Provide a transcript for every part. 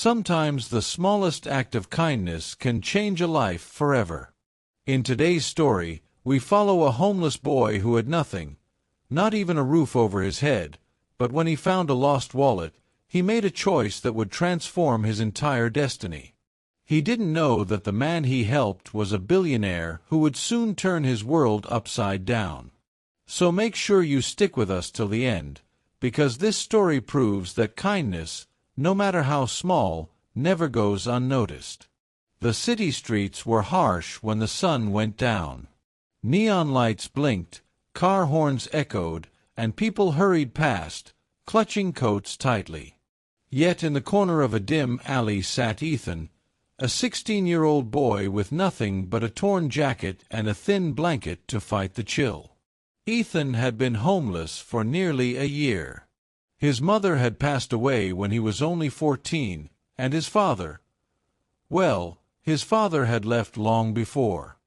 Sometimes the smallest act of kindness can change a life forever. In today's story, we follow a homeless boy who had nothing, not even a roof over his head, but when he found a lost wallet, he made a choice that would transform his entire destiny. He didn't know that the man he helped was a billionaire who would soon turn his world upside down. So make sure you stick with us till the end, because this story proves that kindness, no matter how small, never goes unnoticed. The city streets were harsh when the sun went down. Neon lights blinked, car horns echoed, and people hurried past, clutching coats tightly. Yet in the corner of a dim alley sat Ethan, a 16-year-old boy with nothing but a torn jacket and a thin blanket to fight the chill. Ethan had been homeless for nearly a year. His mother had passed away when he was only 14, and his father, well, his father had left long before.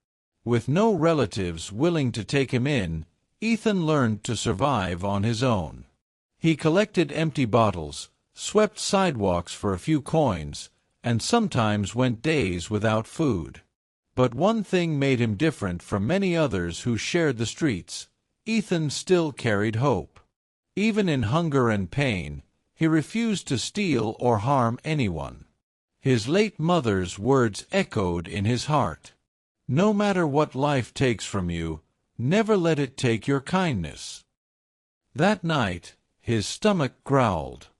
With no relatives willing to take him in, Ethan learned to survive on his own. He collected empty bottles, swept sidewalks for a few coins, and sometimes went days without food. But one thing made him different from many others who shared the streets. Ethan still carried hope. Even in hunger and pain, he refused to steal or harm anyone. His late mother's words echoed in his heart. No matter what life takes from you, never let it take your kindness. That night, his stomach growled.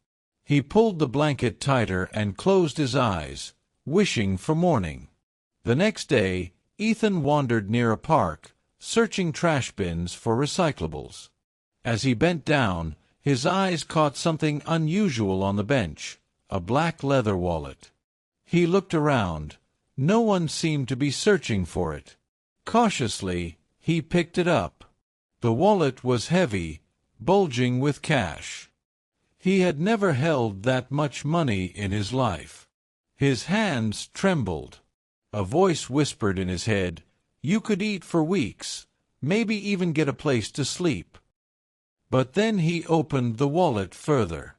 He pulled the blanket tighter and closed his eyes, wishing for morning. The next day, Ethan wandered near a park, searching trash bins for recyclables. As he bent down, his eyes caught something unusual on the bench, a black leather wallet. He looked around. No one seemed to be searching for it. Cautiously, he picked it up. The wallet was heavy, bulging with cash. He had never held that much money in his life. His hands trembled. A voice whispered in his head, "You could eat for weeks, maybe even get a place to sleep." But then he opened the wallet further.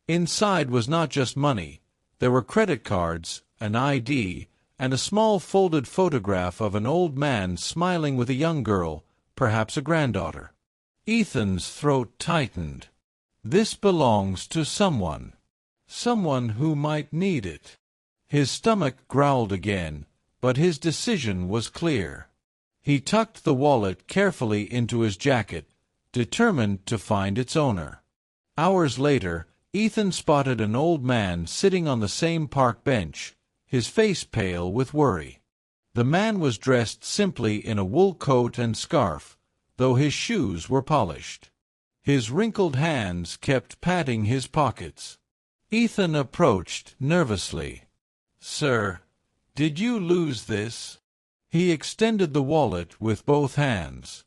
Inside was not just money. There were credit cards, an ID, and a small folded photograph of an old man smiling with a young girl, perhaps a granddaughter. Ethan's throat tightened. This belongs to someone. Someone who might need it. His stomach growled again, but his decision was clear. He tucked the wallet carefully into his jacket, determined to find its owner. Hours later, Ethan spotted an old man sitting on the same park bench, his face pale with worry. The man was dressed simply in a wool coat and scarf, though his shoes were polished. His wrinkled hands kept patting his pockets. Ethan approached nervously. "Sir, did you lose this?" He extended the wallet with both hands.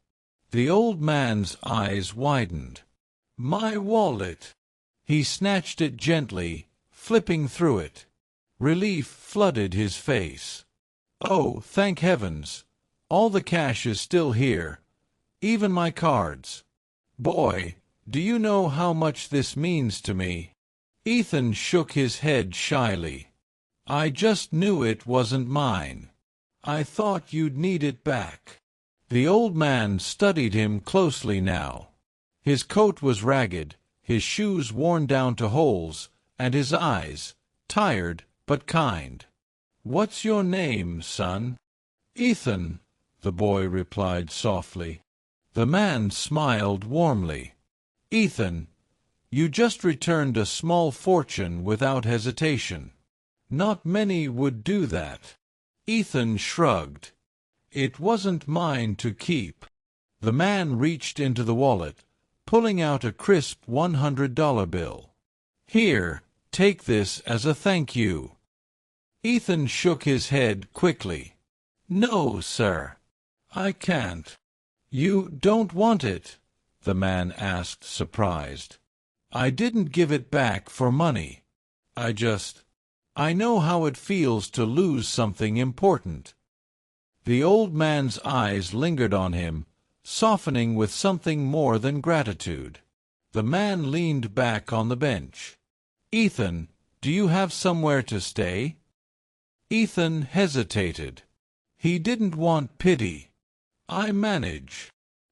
The old man's eyes widened. "My wallet!" He snatched it gently, flipping through it. Relief flooded his face. "Oh, thank heavens! All the cash is still here. Even my cards. Boy, do you know how much this means to me?" Ethan shook his head shyly. "I just knew it wasn't mine. I thought you'd need it back." The old man studied him closely now. His coat was ragged, his shoes worn down to holes, and his eyes, tired but kind. "What's your name, son?" "Ethan," the boy replied softly. The man smiled warmly. "Ethan, you just returned a small fortune without hesitation. Not many would do that." Ethan shrugged. "It wasn't mine to keep." The man reached into the wallet, pulling out a crisp $100 bill. "Here, take this as a thank you." Ethan shook his head quickly. "No, sir. I can't." "You don't want it?" the man asked, surprised. "I didn't give it back for money. I know how it feels to lose something important." The old man's eyes lingered on him, softening with something more than gratitude. The man leaned back on the bench. "Ethan, Do you have somewhere to stay? Ethan hesitated. He didn't want pity. I manage.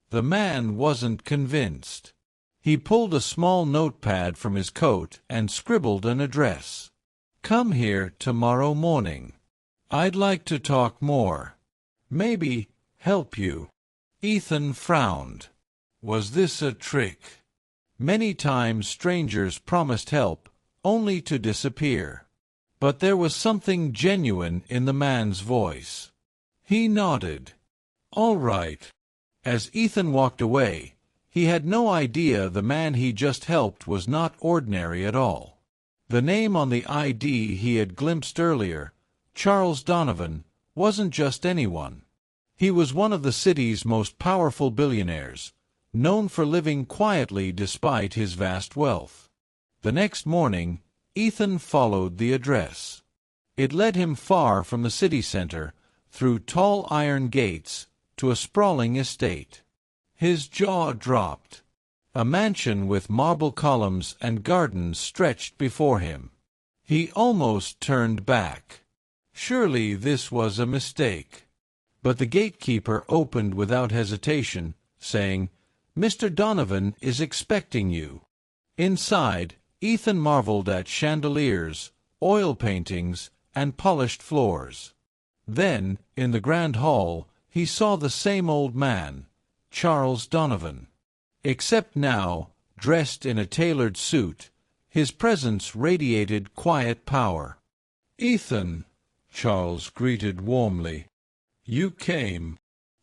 The man wasn't convinced. He pulled a small notepad from his coat and scribbled an address. Come here tomorrow morning. I'd like to talk more. Maybe help you. Ethan frowned. Was this a trick? Many times strangers promised help, only to disappear. But there was something genuine in the man's voice. He nodded. All right. As Ethan walked away, he had no idea the man he just helped was not ordinary at all. The name on the ID he had glimpsed earlier, Charles Donovan, wasn't just anyone. He was one of the city's most powerful billionaires, known for living quietly despite his vast wealth. The next morning, Ethan followed the address. It led him far from the city center, through tall iron gates, to a sprawling estate. His jaw dropped. A mansion with marble columns and gardens stretched before him. He almost turned back. Surely this was a mistake. But the gatekeeper opened without hesitation, saying, Mr. Donovan is expecting you. Inside, Ethan marveled at chandeliers, oil paintings, and polished floors. Then, in the grand hall, he saw the same old man, Charles Donovan. Except now, dressed in a tailored suit, his presence radiated quiet power. Ethan, Charles greeted warmly. You came.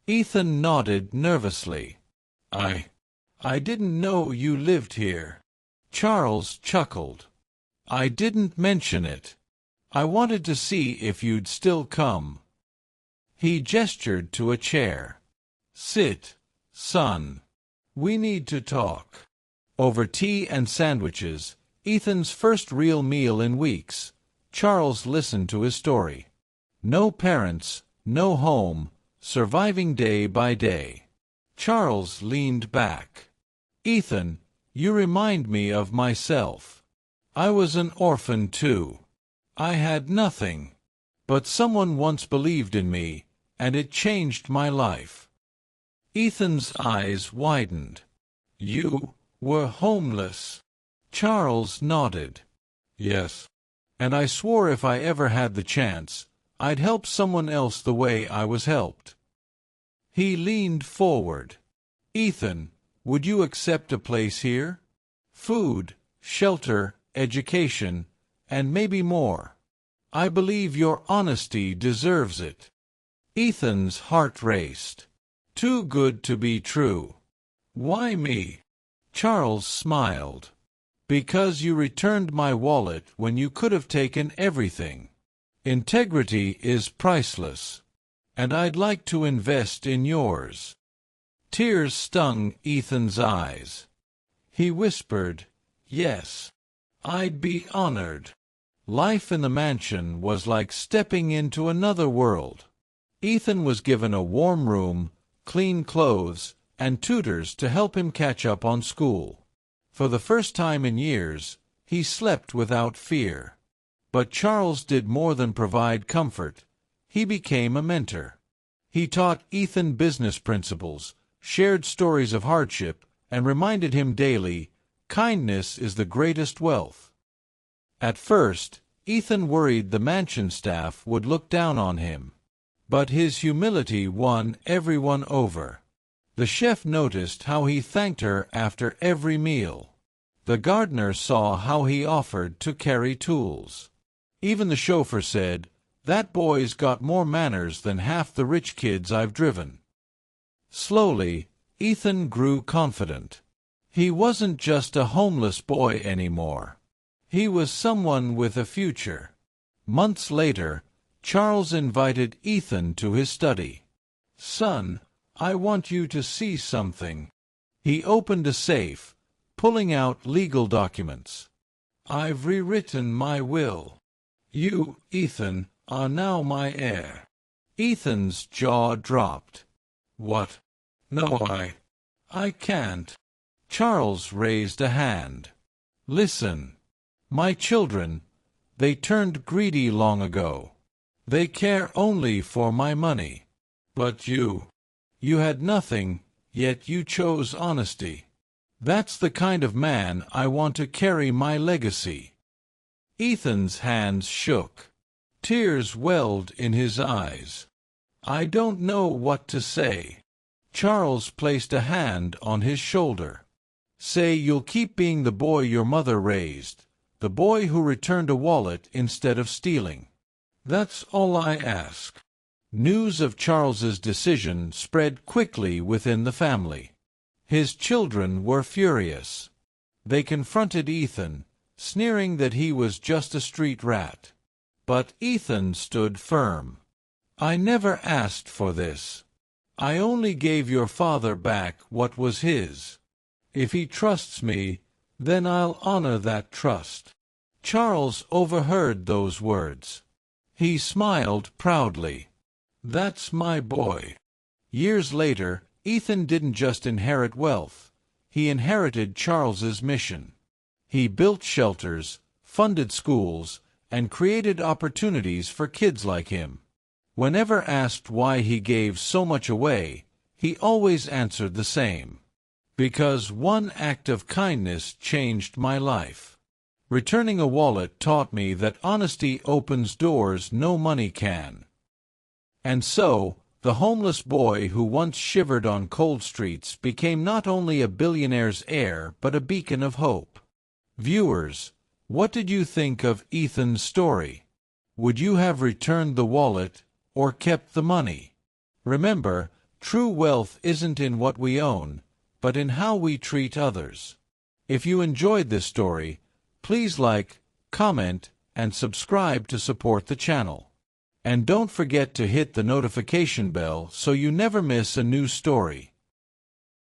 Ethan nodded nervously. I didn't know you lived here. Charles chuckled. I didn't mention it. I wanted to see if you'd still come. He gestured to a chair. Sit, son. We need to talk. Over tea and sandwiches, Ethan's first real meal in weeks, Charles listened to his story. No parents, no home, surviving day by day. Charles leaned back. Ethan, you remind me of myself. I was an orphan too. I had nothing. But someone once believed in me, and it changed my life. Ethan's eyes widened. You were homeless. Charles nodded. Yes. And I swore if I ever had the chance, I'd help someone else the way I was helped. He leaned forward. Ethan, would you accept a place here? Food, shelter, education, and maybe more. I believe your honesty deserves it. Ethan's heart raced. Too good to be true. Why me? Charles smiled. Because you returned my wallet when you could have taken everything. Integrity is priceless. And I'd like to invest in yours. Tears stung Ethan's eyes. He whispered, Yes. I'd be honored. Life in the mansion was like stepping into another world. Ethan was given a warm room, clean clothes, and tutors to help him catch up on school. For the first time in years, he slept without fear. But Charles did more than provide comfort. He became a mentor. He taught Ethan business principles, shared stories of hardship, and reminded him daily, kindness is the greatest wealth. At first, Ethan worried the mansion staff would look down on him. But his humility won everyone over. The chef noticed how he thanked her after every meal. The gardener saw how he offered to carry tools. Even the chauffeur said, That boy's got more manners than half the rich kids I've driven. Slowly, Ethan grew confident. He wasn't just a homeless boy anymore. He was someone with a future. Months later, Charles invited Ethan to his study. Son, I want you to see something. He opened a safe, pulling out legal documents. I've rewritten my will. You, Ethan, are now my heir. Ethan's jaw dropped. What? No, I can't. Charles raised a hand. Listen. My children, They turned greedy long ago. They care only for my money. But you had nothing, yet you chose honesty. That's the kind of man I want to carry my legacy." Ethan's hands shook. Tears welled in his eyes. "I don't know what to say." Charles placed a hand on his shoulder. "Say you'll keep being the boy your mother raised, the boy who returned a wallet instead of stealing. That's all I ask." News of Charles's decision spread quickly within the family. His children were furious. They confronted Ethan, sneering that he was just a street rat. But Ethan stood firm. "I never asked for this. I only gave your father back what was his. If he trusts me, then I'll honor that trust." Charles overheard those words. He smiled proudly. "That's my boy." Years later, Ethan didn't just inherit wealth. He inherited Charles's mission. He built shelters, funded schools, and created opportunities for kids like him. Whenever asked why he gave so much away, he always answered the same: "Because one act of kindness changed my life. Returning a wallet taught me that honesty opens doors no money can." And so, the homeless boy who once shivered on cold streets became not only a billionaire's heir but a beacon of hope. Viewers, what did you think of Ethan's story? Would you have returned the wallet or kept the money? Remember, true wealth isn't in what we own, but in how we treat others. If you enjoyed this story, please like, comment, and subscribe to support the channel. And don't forget to hit the notification bell so you never miss a new story.